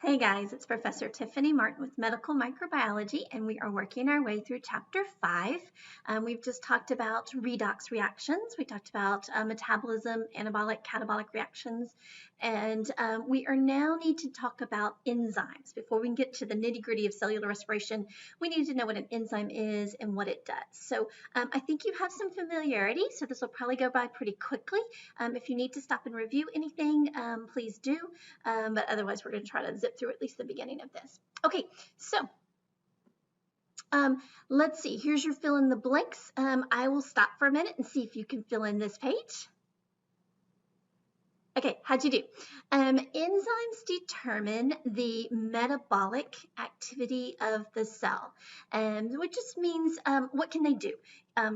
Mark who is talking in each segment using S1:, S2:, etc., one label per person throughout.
S1: Hey guys, it's Professor Tiffany Martin with Medical Microbiology, and we are working our way through Chapter 5. We've just talked about redox reactions. We talked about metabolism, anabolic, catabolic reactions, and we are now need to talk about enzymes. Before we can get to the nitty-gritty of cellular respiration, we need to know what an enzyme is and what it does. So I think you have some familiarity, so this will probably go by pretty quickly. If you need to stop and review anything, please do. But otherwise we're going to try to zip through at least the beginning of this. Okay, so let's see. Here's your fill in the blanks. I will stop for a minute and see if you can fill in this page. Okay, how'd you do? Enzymes determine the metabolic activity of the cell, which just means what can they do?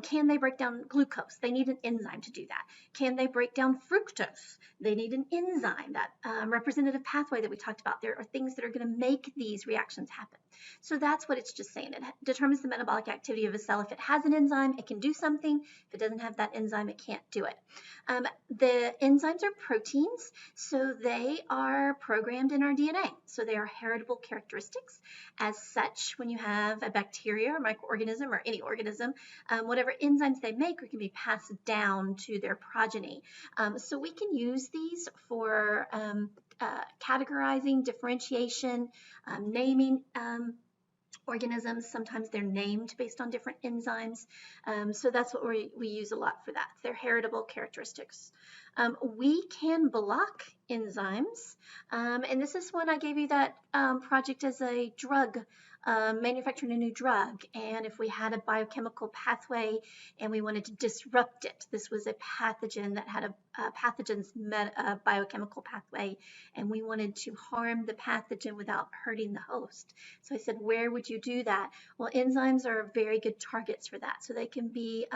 S1: Can they break down glucose? They need an enzyme to do that. Can they break down fructose? They need an enzyme, that representative pathway that we talked about. There are things that are going to make these reactions happen. So that's what it's just saying. It determines the metabolic activity of a cell. If it has an enzyme, it can do something. If it doesn't have that enzyme, it can't do it. The enzymes are proteins, so they are programmed in our DNA. So they are heritable characteristics. As such, when you have a bacteria or microorganism or any organism, whatever enzymes they make can be passed down to their progeny. So we can use these for categorizing, differentiation, naming organisms. Sometimes they're named based on different enzymes. So that's what we use a lot for that. They're heritable characteristics. We can block enzymes. And this is when I gave you that project as a drug, manufacturing a new drug. And if we had a biochemical pathway and we wanted to disrupt it, this was a pathogen that had a pathogen's biochemical pathway, and we wanted to harm the pathogen without hurting the host. So I said, where would you do that? Well, enzymes are very good targets for that. So they can be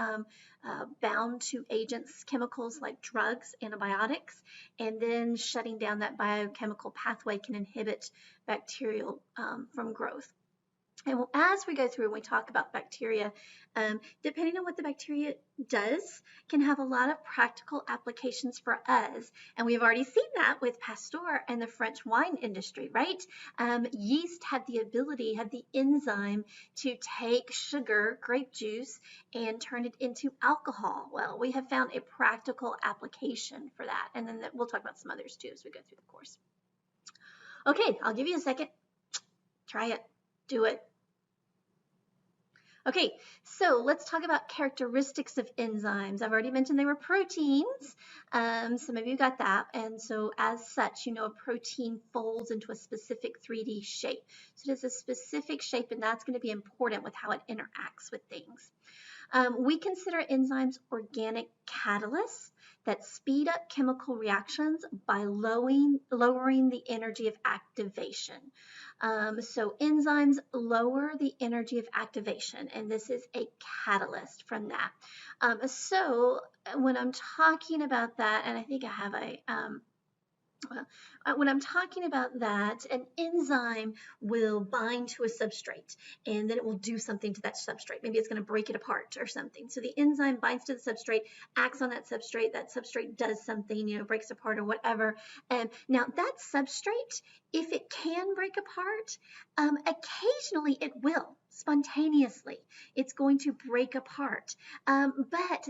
S1: bound to agents, chemicals like drugs, antibiotics, and then shutting down that biochemical pathway can inhibit bacterial from growth. And as we go through and we talk about bacteria, depending on what the bacteria does, can have a lot of practical applications for us. And we've already seen that with Pasteur and the French wine industry, right? Yeast had the ability, had the enzyme to take sugar, grape juice, and turn it into alcohol. Well, we have found a practical application for that. And then we'll talk about some others too as we go through the course. Okay, I'll give you a second. Try it. Do it. Okay, so let's talk about characteristics of enzymes. I've already mentioned they were proteins. Some of you got that. And so as such, you know, a protein folds into a specific 3D shape. So it has a specific shape, and that's going to be important with how it interacts with things. We consider enzymes organic catalysts that speed up chemical reactions by lowering the energy of activation. So enzymes lower the energy of activation, and this is a catalyst from that. So when I'm talking about that, and I think I have a when I'm talking about that, an enzyme will bind to a substrate, and then it will do something to that substrate. Maybe it's going to break it apart or something. So the enzyme binds to the substrate, acts on that substrate does something, you know, breaks apart or whatever. And now that substrate, if it can break apart, occasionally it will. Spontaneously, it's going to break apart, but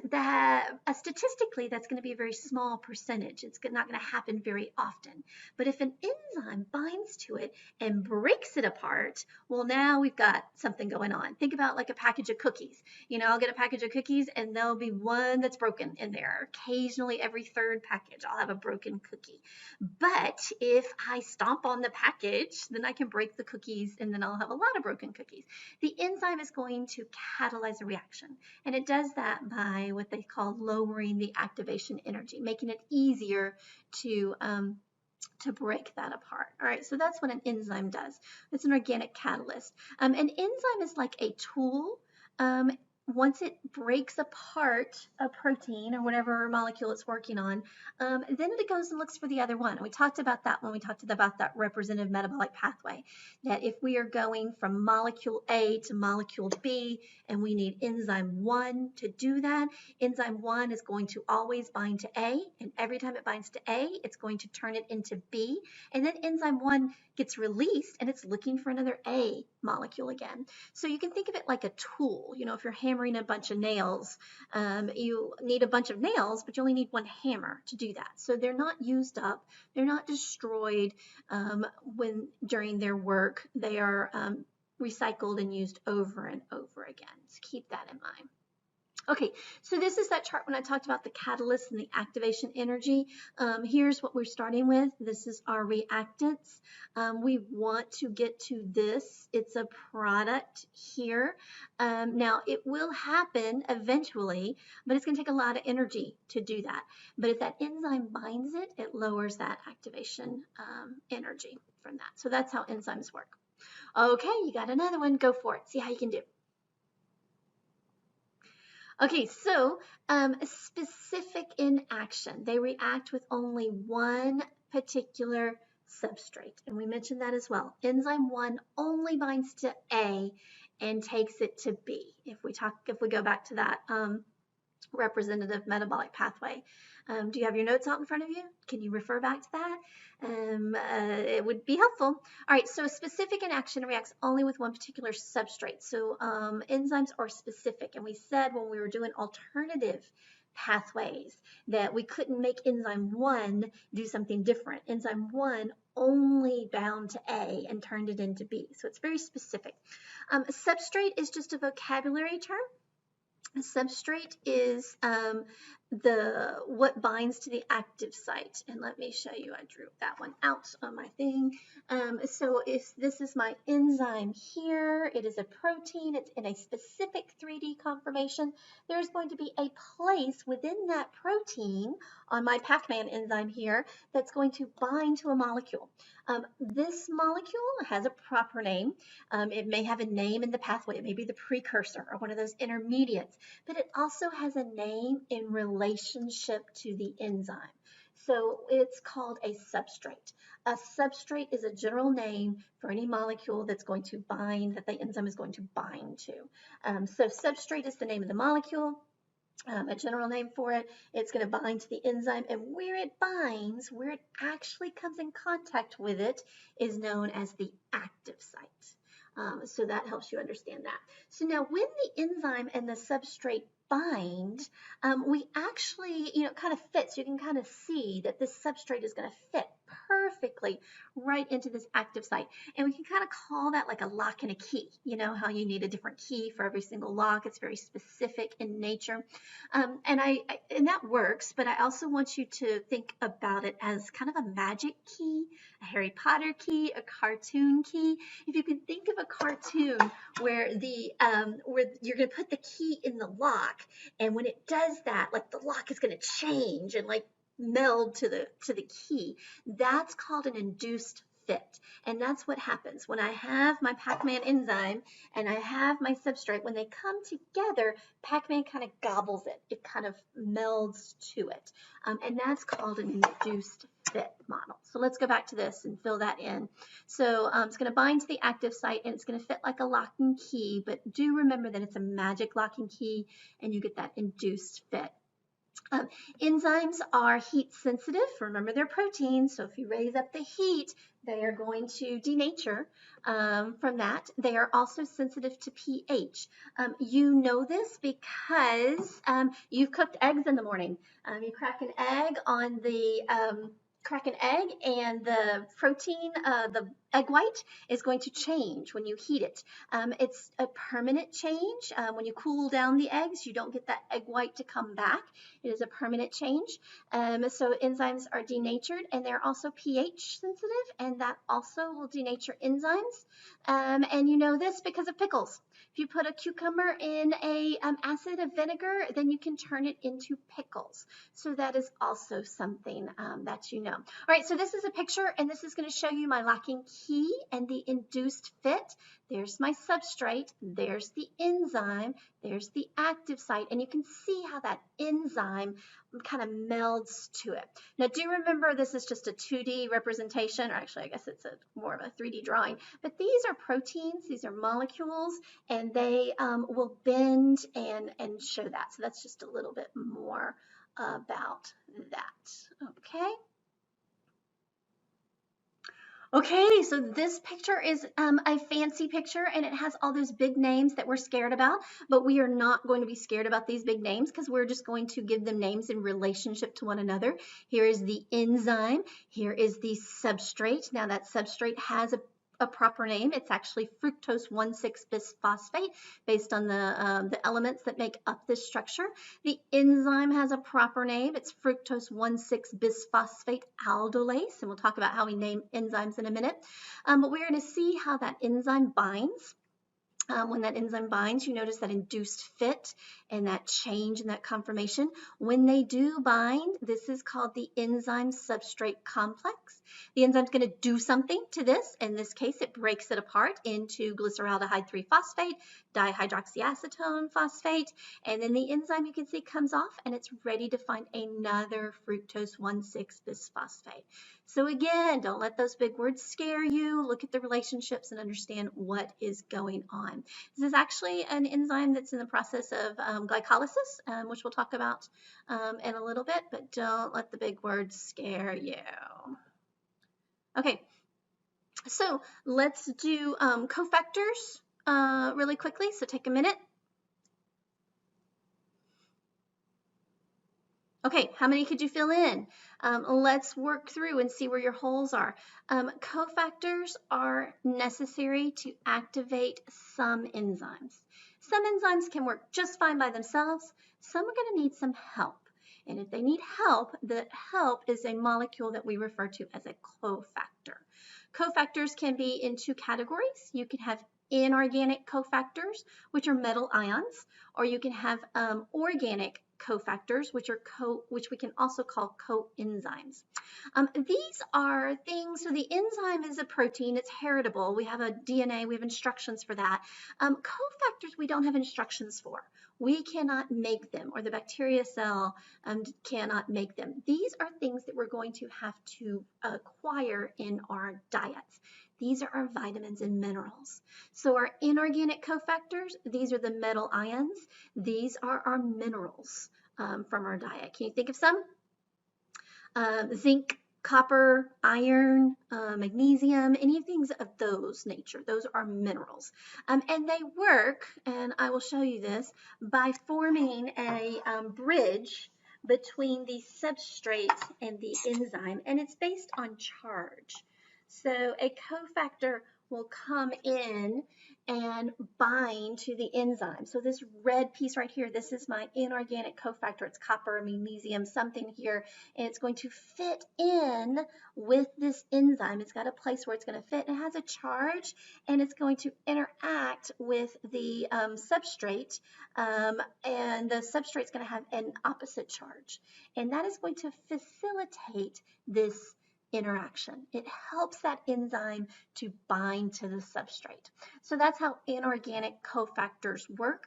S1: statistically that's going to be a very small percentage. It's not going to happen very often. But if an enzyme binds to it and breaks it apart, well, now we've got something going on. Think about like a package of cookies. You know, I'll get a package of cookies and there'll be one that's broken in there. Occasionally, every third package, I'll have a broken cookie. But if I stomp on the package, then I can break the cookies and then I'll have a lot of broken cookies. The enzyme is going to catalyze a reaction, and it does that by what they call lowering the activation energy, making it easier to break that apart. All right, so that's what an enzyme does. It's an organic catalyst. An enzyme is like a tool once it breaks apart a protein or whatever molecule it's working on, then it goes and looks for the other one. And we talked about that when we talked about that representative metabolic pathway, that if we are going from molecule A to molecule B and we need enzyme 1 to do that, enzyme 1 is going to always bind to A, and every time it binds to A, it's going to turn it into B, and then enzyme 1 gets released and it's looking for another A molecule again. So you can think of it like a tool. You know, if you're hammering a bunch of nails, you need a bunch of nails, but you only need one hammer to do that. So they're not used up, they're not destroyed when during their work. They are recycled and used over and over again. So keep that in mind. Okay, so this is that chart when I talked about the catalyst and the activation energy. Here's what we're starting with. This is our reactants. We want to get to this. It's a product here. Now, it will happen eventually, but it's going to take a lot of energy to do that. But if that enzyme binds it, it lowers that activation energy from that. So that's how enzymes work. Okay, you got another one. Go for it. See how you can do. Okay, so specific in action. They react with only one particular substrate, and we mentioned that as well. Enzyme 1 only binds to A and takes it to B. If we go back to that representative metabolic pathway. Do you have your notes out in front of you? Can you refer back to that? It would be helpful. All right, so specific in action reacts only with one particular substrate. So enzymes are specific, and we said when we were doing alternative pathways that we couldn't make enzyme 1 do something different. Enzyme 1 only bound to A and turned it into B, so it's very specific. Substrate is just a vocabulary term. A substrate is what binds to the active site. And let me show you, I drew that one out on my thing. So if this is my enzyme here, it is a protein, it's in a specific 3D conformation, there's going to be a place within that protein on my Pac-Man enzyme here that's going to bind to a molecule. This molecule has a proper name. It may have a name in the pathway. It may be the precursor or one of those intermediates, but it also has a name in relationship to the enzyme. So it's called a substrate. A substrate is a general name for any molecule that's going to bind, that the enzyme is going to bind to. So substrate is the name of the molecule. A general name for it. It's going to bind to the enzyme, and where it binds, where it actually comes in contact with it, is known as the active site. So that helps you understand that. So now when the enzyme and the substrate bind, we actually, kind of fit. So you can kind of see that this substrate is going to fit perfectly right into this active site. And we can kind of call that like a lock and a key. You know how you need a different key for every single lock. It's very specific in nature. And that works, but I also want you to think about it as kind of a magic key, a Harry Potter key, a cartoon key. If you can think of a cartoon where where you're going to put the key in the lock, and when it does that, like the lock is going to change and like meld to the key. That's called an induced fit. And that's what happens when I have my Pac-Man enzyme and I have my substrate. When they come together, Pac-Man kind of gobbles it. It kind of melds to it. And that's called an induced fit model. So let's go back to this and fill that in. So it's going to bind to the active site and it's going to fit like a lock and key, but do remember that it's a magic lock and key and you get that induced fit. Enzymes are heat sensitive. Remember, they're proteins, so if you raise up the heat, they are going to denature from that. They are also sensitive to pH. You know this because you've cooked eggs in the morning. You crack an egg on the and the protein, the egg white, is going to change when you heat it. It's a permanent change. When you cool down the eggs, you don't get that egg white to come back. It is a permanent change. So enzymes are denatured, and they're also pH sensitive, and that also will denature enzymes. And you know this because of pickles. If you put a cucumber in a acid of vinegar, then you can turn it into pickles. So that is also something that you know. All right, so this is a picture, and this is going to show you my locking key and the induced fit. There's my substrate, there's the enzyme, there's the active site, and you can see how that enzyme kind of melds to it. Now, do remember this is just a 2D representation, or actually I guess it's more of a 3D drawing, but these are proteins, these are molecules, and they will bend and show that. So that's just a little bit more about that, okay? Okay, so this picture is a fancy picture, and it has all those big names that we're scared about, but we are not going to be scared about these big names because we're just going to give them names in relationship to one another. Here is the enzyme, here is the substrate. Now that substrate has a proper name. It's actually fructose 1,6-bisphosphate based on the elements that make up this structure. The enzyme has a proper name. It's fructose 1,6-bisphosphate aldolase, and we'll talk about how we name enzymes in a minute. But we're going to see how that enzyme binds. When that enzyme binds, you notice that induced fit and that change in that conformation. When they do bind, this is called the enzyme substrate complex. The enzyme's going to do something to this. In this case, it breaks it apart into glyceraldehyde 3-phosphate, dihydroxyacetone phosphate, and then the enzyme you can see comes off and it's ready to find another fructose 1,6-bisphosphate. So again, don't let those big words scare you. Look at the relationships and understand what is going on. This is actually an enzyme that's in the process of glycolysis, which we'll talk about in a little bit, but don't let the big words scare you. Okay, so let's do cofactors really quickly, so take a minute. Okay, how many could you fill in? Let's work through and see where your holes are. Cofactors are necessary to activate some enzymes. Some enzymes can work just fine by themselves. Some are going to need some help. And if they need help, the help is a molecule that we refer to as a cofactor. Cofactors can be in two categories. You can have inorganic cofactors, which are metal ions, or you can have organic cofactors, which we can also call coenzymes. These are things, so the enzyme is a protein, it's heritable. We have a DNA, we have instructions for that. Cofactors we don't have instructions for. We cannot make them, or the bacteria cell cannot make them. These are things that we're going to have to acquire in our diets. These are our vitamins and minerals. So our inorganic cofactors, these are the metal ions. These are our minerals from our diet. Can you think of some? Zinc, copper, iron, magnesium, any things of those nature. Those are minerals. And they work, and I will show you this, by forming a bridge between the substrate and the enzyme, and it's based on charge. So a cofactor will come in and bind to the enzyme. So this red piece right here, this is my inorganic cofactor. It's copper, magnesium, something here, and it's going to fit in with this enzyme. It's got a place where it's going to fit. It has a charge, and it's going to interact with the substrate, and the substrate is going to have an opposite charge, and that is going to facilitate this interaction. It helps that enzyme to bind to the substrate. So that's how inorganic cofactors work.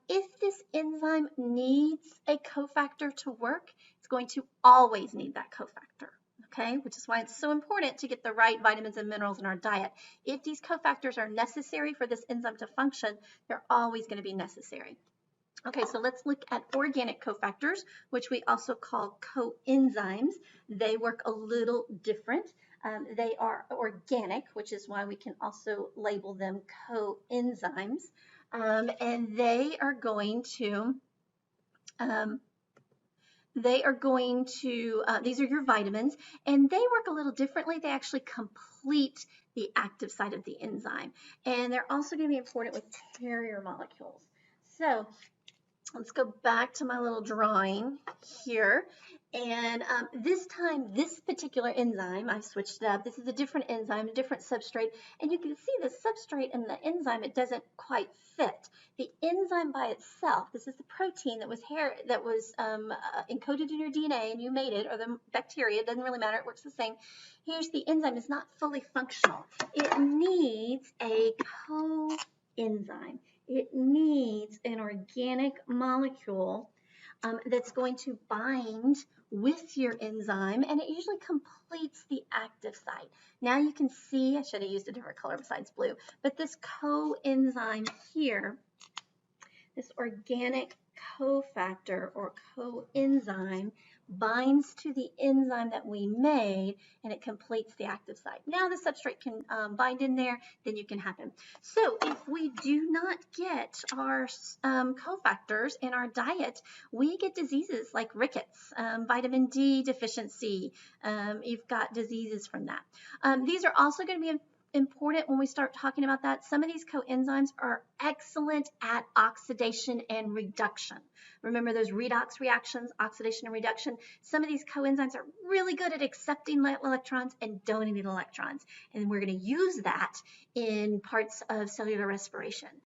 S1: If this enzyme needs a cofactor to work, it's going to always need that cofactor, okay? Which is why it's so important to get the right vitamins and minerals in our diet. If these cofactors are necessary for this enzyme to function, they're always going to be necessary. Okay, so let's look at organic cofactors, which we also call coenzymes. They work a little different. They are organic, which is why we can also label them coenzymes. And they are going to, these are your vitamins, and they work a little differently. They actually complete the active site of the enzyme. And they're also going to be important with carrier molecules. So let's go back to my little drawing here, And this time, this particular enzyme, I've switched it up. This is a different enzyme, a different substrate. And you can see the substrate and the enzyme, it doesn't quite fit. The enzyme by itself, this is the protein that was encoded in your DNA and you made it, or the bacteria, it doesn't really matter, it works the same. Here's the enzyme, is not fully functional. It needs a coenzyme. It needs an organic molecule that's going to bind with your enzyme, and it usually completes the active site. Now you can see, I should have used a different color besides blue, but this coenzyme here, this organic cofactor or coenzyme binds to the enzyme that we made, and it completes the active site. Now the substrate can bind in there, then you can happen. So if we do not get our cofactors in our diet, we get diseases like rickets, vitamin D deficiency. You've got diseases from that. These are also going to be important when we start talking about that. Some of these coenzymes are excellent at oxidation and reduction. Remember those redox reactions, oxidation and reduction? Some of these coenzymes are really good at accepting electrons and donating electrons. And we're going to use that in parts of cellular respiration.